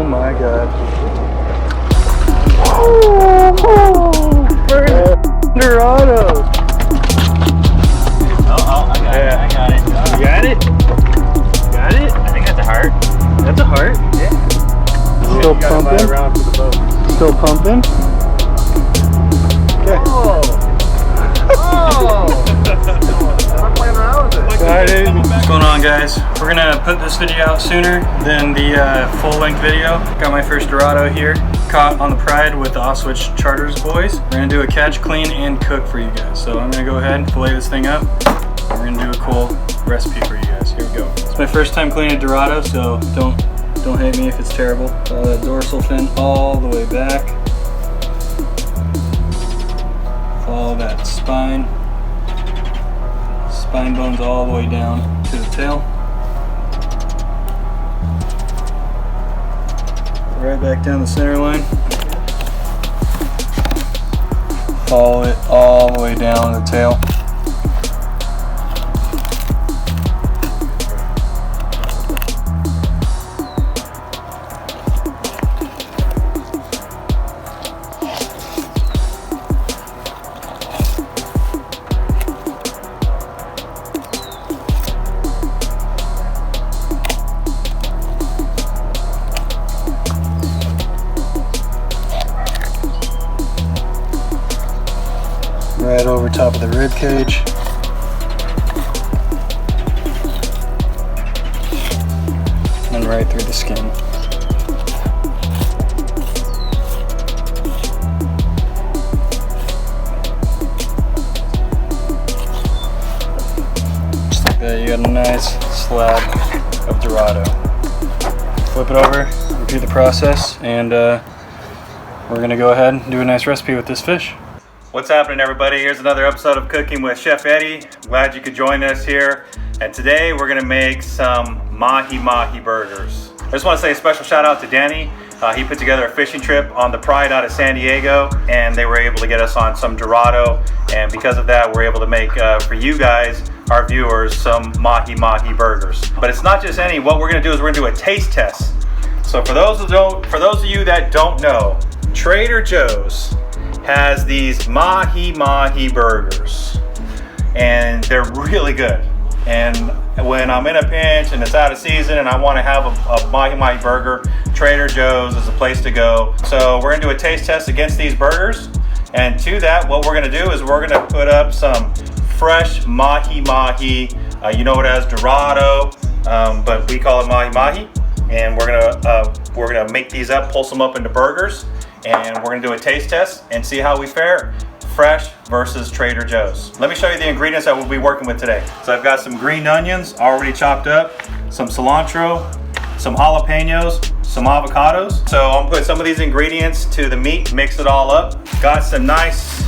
my god. Oh, first Dorado. Oh, I got it. I got it. You got it? Got it? I think that's a heart. That's a heart. Yeah. Still pumping. Around for the boat. Still pumping. Okay. Oh! I'm playing around with it. Got it. What's going on, guys? We're gonna put this video out sooner than the full-length video. Got my first Dorado here, caught on the Pride with the Off-Switch Charters boys. We're gonna do a catch, clean, and cook for you guys. So I'm gonna go ahead and fillet this thing up. We're gonna do a cool recipe for you guys. Here we go. It's my first time cleaning Dorado, so don't hate me if it's terrible. Dorsal fin all the way back. Follow that spine bones all the way down to the tail. Right back down the center line. Follow it all the way down the tail. Right over top of the rib cage. And right through the skin. Just like that, you got a nice slab of Dorado. Flip it over, repeat the process, and we're gonna go ahead and do a nice recipe with this fish. What's happening, everybody? Here's another episode of Cooking with Chef Eddie. Glad you could join us here. And today we're gonna make some Mahi Mahi burgers. I just wanna say a special shout out to Danny. He put together a fishing trip on the Pride out of San Diego, and they were able to get us on some Dorado. And because of that, we're able to make, for you guys, our viewers, some Mahi Mahi burgers. But it's not just any. What we're gonna do is we're gonna do a taste test. So for those of you that don't know, Trader Joe's has these Mahi Mahi burgers, and they're really good. And when I'm in a pinch and it's out of season and I want to have a Mahi Mahi burger, Trader Joe's is the place to go. So we're gonna do a taste test against these burgers, and to that, what we're gonna do is we're gonna put up some fresh Mahi Mahi. You know it as Dorado, but we call it Mahi Mahi. And we're gonna make these up, pulse them up into burgers, and we're gonna do a taste test and see how we fare. Fresh versus Trader Joe's. Let me show you the ingredients that we'll be working with today. So I've got some green onions already chopped up, some cilantro, some jalapenos, some avocados. So I'm gonna put some of these ingredients to the meat, mix it all up. Got some nice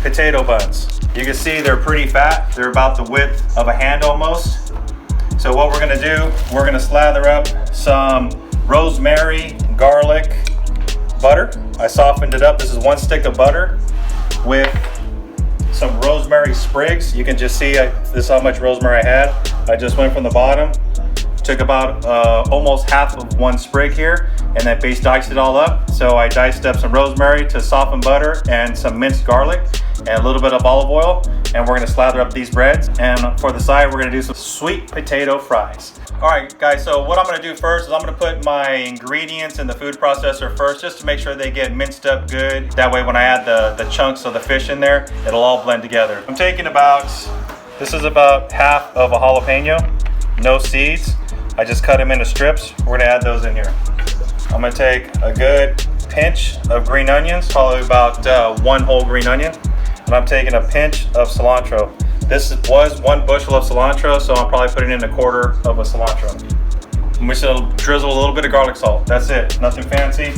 potato buns. You can see they're pretty fat. They're about the width of a hand almost. So what we're gonna do, we're gonna slather up some rosemary, garlic, butter. I softened it up. This is 1 stick of butter with some rosemary sprigs. You can just see this is how much rosemary I had. I just went from the bottom, took about almost half of 1 sprig here, and then base diced it all up. So I diced up some rosemary to soften butter and some minced garlic and a little bit of olive oil, and we're gonna slather up these breads. And for the side, we're gonna do some sweet potato fries. All right, guys, so what I'm gonna do first is I'm gonna put my ingredients in the food processor first, just to make sure they get minced up good. That way when I add the chunks of the fish in there, it'll all blend together. I'm taking this is about half of a jalapeno, no seeds. I just cut them into strips. We're gonna add those in here. I'm gonna take a good pinch of green onions, probably about 1 whole green onion. And I'm taking a pinch of cilantro. This was 1 bushel of cilantro, so I'm probably putting in 1/4 of a cilantro. I'm just gonna drizzle a little bit of garlic salt. That's it, nothing fancy.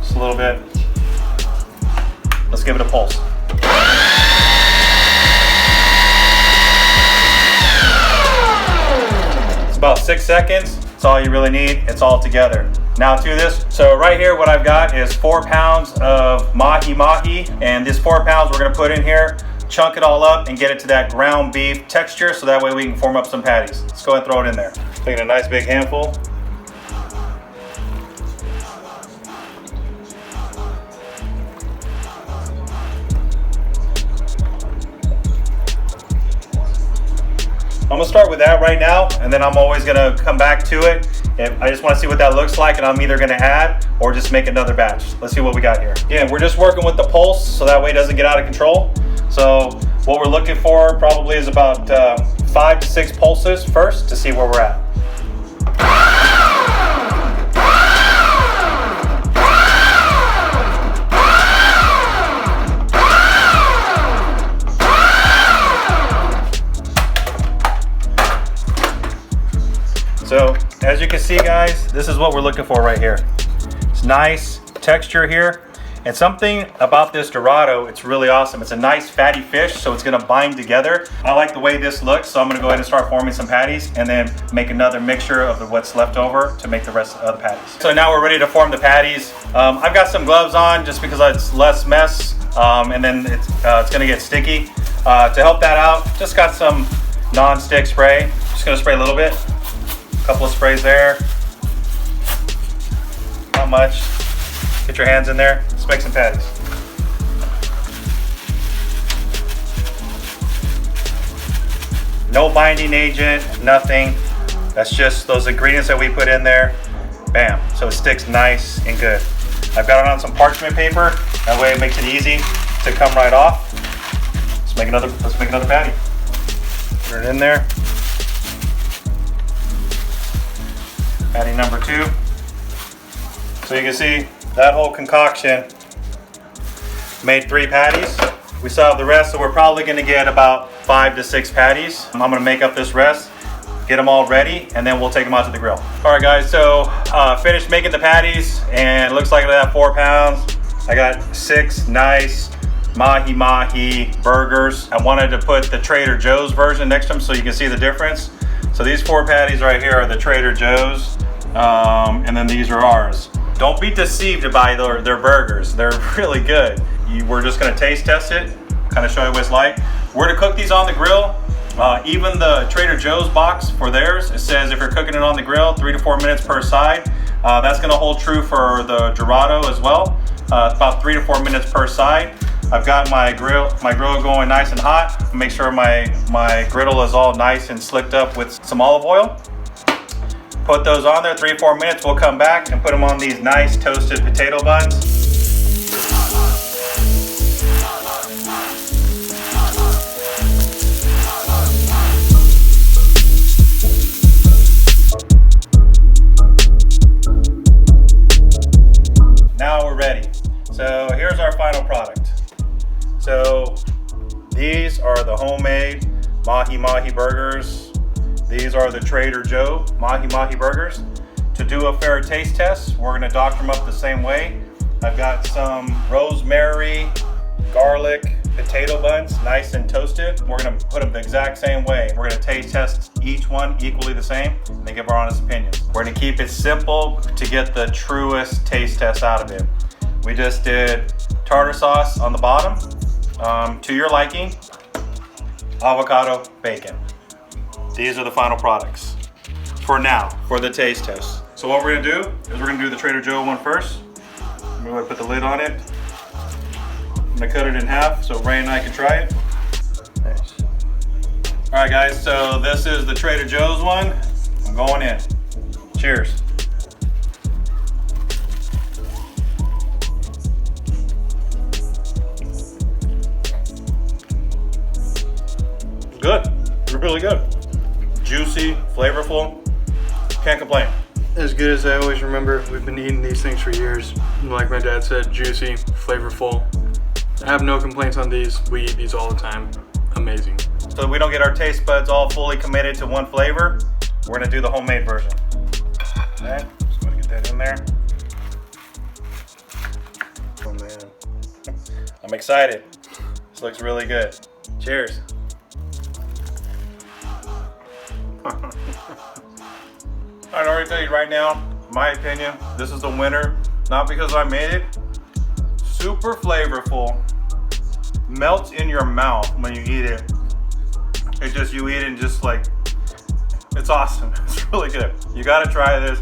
Just a little bit. Let's give it a pulse. It's about 6 seconds. That's all you really need. It's all together. Now to this. So right here, what I've got is 4 pounds of Mahi Mahi, and this 4 pounds we're gonna put in here, chunk it all up and get it to that ground beef texture, so that way we can form up some patties. Let's go ahead and throw it in there. Taking a nice big handful. gonna start with that right now, and then I'm always gonna come back to it. If I just wanna see what that looks like, and I'm either gonna add or just make another batch. Let's see what we got here. Again, we're just working with the pulse, so that way it doesn't get out of control. So what we're looking for probably is about 5 to 6 pulses first to see where we're at. So as you can see, guys, this is what we're looking for right here. It's nice texture here. And something about this Dorado, it's really awesome. It's a nice fatty fish, so it's gonna bind together. I like the way this looks, so I'm gonna go ahead and start forming some patties and then make another mixture of what's left over to make the rest of the patties. So now we're ready to form the patties. I've got some gloves on just because it's less mess, and then it's gonna get sticky. To help that out, just got some non-stick spray. Just gonna spray a little bit. A couple of sprays there. Not much. Get your hands in there. Let's make some patties. No binding agent, nothing. That's just those ingredients that we put in there. Bam, so it sticks nice and good. I've got it on some parchment paper. That way it makes it easy to come right off. Let's make another patty. Put it in there. Patty number 2. So you can see that whole concoction made 3 patties. We still have the rest, so we're probably gonna get about 5 to 6 patties. I'm gonna make up this rest, get them all ready, and then we'll take them out to the grill. All right, guys, so finished making the patties, and it looks like I have 4 pounds. I got 6 nice Mahi Mahi burgers. I wanted to put the Trader Joe's version next to them so you can see the difference. So these 4 patties right here are the Trader Joe's, and then these are ours. Don't be deceived by their burgers. They're really good. We're just gonna taste test it, kind of show you what it's like. We're to cook these on the grill. Even the Trader Joe's box for theirs, it says if you're cooking it on the grill, 3 to 4 minutes per side. That's gonna hold true for the Dorado as well. About 3 to 4 minutes per side. I've got my grill going nice and hot. Make sure my griddle is all nice and slicked up with some olive oil. Put those on there, 3 to 4 minutes. We'll come back and put them on these nice toasted potato buns. Now we're ready. So here's our final product. So these are the homemade Mahi Mahi burgers. These are the Trader Joe Mahi Mahi burgers. To do a fair taste test, we're gonna doctor them up the same way. I've got some rosemary, garlic, potato buns, nice and toasted. We're gonna put them the exact same way. We're gonna taste test each one equally the same and then give our honest opinions. We're gonna keep it simple to get the truest taste test out of it. We just did tartar sauce on the bottom, to your liking, avocado, bacon. These are the final products for now, for the taste test. So what we're gonna do is we're gonna do the Trader Joe one first. I'm gonna put the lid on it. I'm gonna cut it in half so Ray and I can try it. Nice. All right, guys, so this is the Trader Joe's one. I'm going in. Cheers. Good, really good. Juicy, flavorful, can't complain. As good as I always remember. We've been eating these things for years. Like my dad said, juicy, flavorful. I have no complaints on these. We eat these all the time. Amazing. So we don't get our taste buds all fully committed to one flavor, we're gonna do the homemade version. Okay, just gonna get that in there. Oh man. I'm excited. This looks really good. Cheers. I'd already tell you right now, my opinion, this is the winner. Not because I made it. Super flavorful. Melts in your mouth when you eat it. You eat it and just like, it's awesome. It's really good. You gotta try this.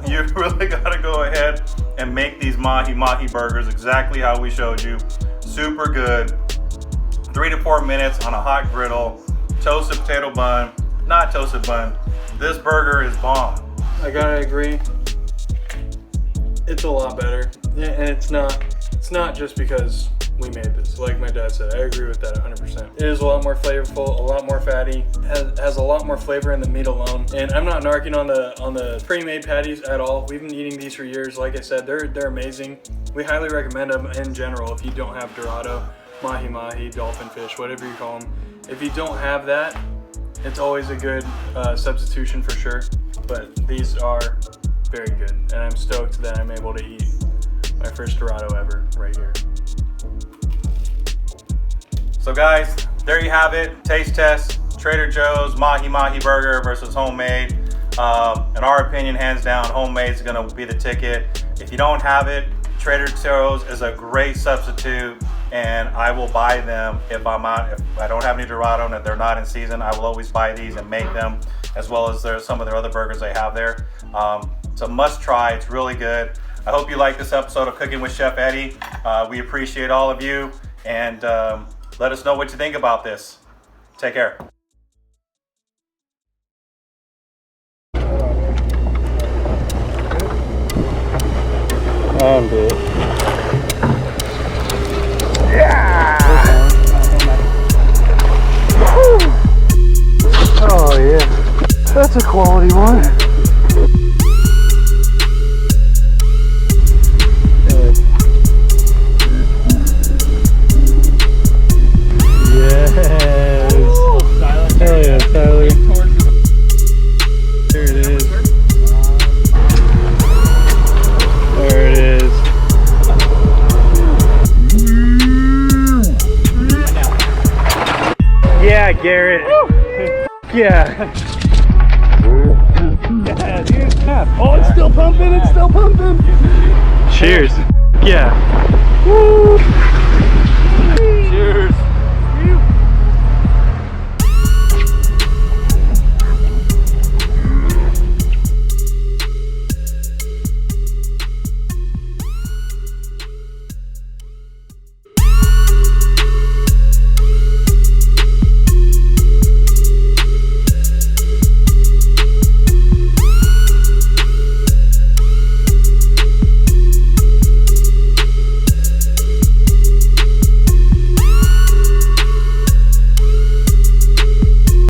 You really gotta go ahead and make these Mahi Mahi burgers exactly how we showed you. Super good. 3 to 4 minutes on a hot griddle, toasted potato bun, not toasted bun. This burger is bomb. I gotta agree. It's a lot better, and it's not just because we made this. Like my dad said, I agree with that 100%. It is a lot more flavorful, a lot more fatty, has a lot more flavor in the meat alone. And I'm not narking on the pre-made patties at all. We've been eating these for years. Like I said, they're amazing. We highly recommend them in general if you don't have Dorado, Mahi Mahi, dolphin fish, whatever you call them. If you don't have that, it's always a good substitution for sure. But these are very good, and I'm stoked that I'm able to eat my first Dorado ever right here. So guys, there you have it. Taste test, Trader Joe's Mahi Mahi burger versus homemade. In our opinion, hands down, homemade is gonna be the ticket. If you don't have it, Trader Joe's is a great substitute, and I will buy them if I don't have any Dorado and if they're not in season. I will always buy these and make them, as well as some of their other burgers they have there. It's a must try. It's really good. I hope you like this episode of Cooking with Chef Eddie. We appreciate all of you, and let us know what you think about this. Take care. I'm good. Oh yeah, that's a quality one. Yes. Hell yeah, Tyler. There it is. There it is. Yeah, Garrett. Yeah. Yeah, dude. Oh, it's still pumping. It's still pumping. Cheers. Yeah. Woo.